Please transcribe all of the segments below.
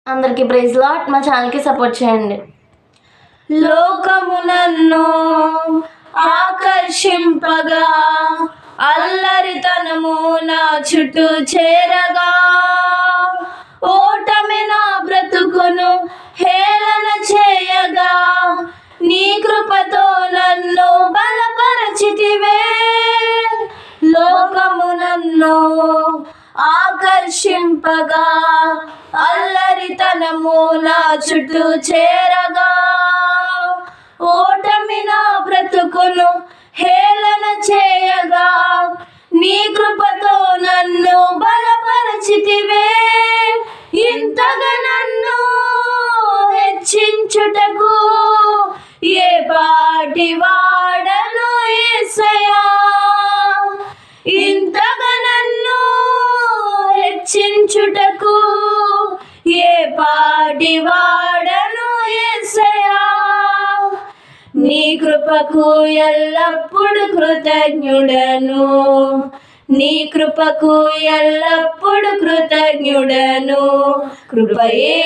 అందరికీ praise lord. మా ఛానల్కి సపోర్ట్ చేయండి. లోకము నన్ను ఆకర్షింపగా, అల్లరితనము నా చుట్టూ చేరగా, ఓటమి నా బ్రతుకును హేళన చేయగా, నీ కృపతో నన్ను బలపరచితివే. లోకము నన్ను ఆకర్షింపగా, అల్లరితనము నా చుట్టూ చేరగా, ఓటమి నా బ్రతుకును హేళన చేయగా, నీ కృపతో నన్ను బలపరచితివే. ఇంతగా నన్ను హెచ్చించుటకు ఏ పాటి వాడను యేసయ్యా. ఇంతగా నన్ను హెచ్చించుటకు ఏ పాటి వాడను యేసయ్యా. నీ కృపకు ఎల్లప్పుడు కృతజ్ఞుడను, నీ కృపకు ఎల్లప్పుడు కృతజ్ఞుడను. కృపయే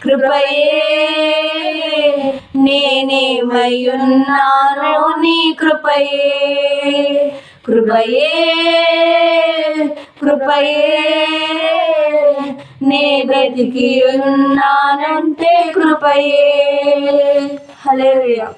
కృపయే నేనేమయ్యున్నాను, నీ కృపయే. కృపయే కృపయే నే బ్రతికి ఉన్నానంటే కృపయే. హల్లెలూయా.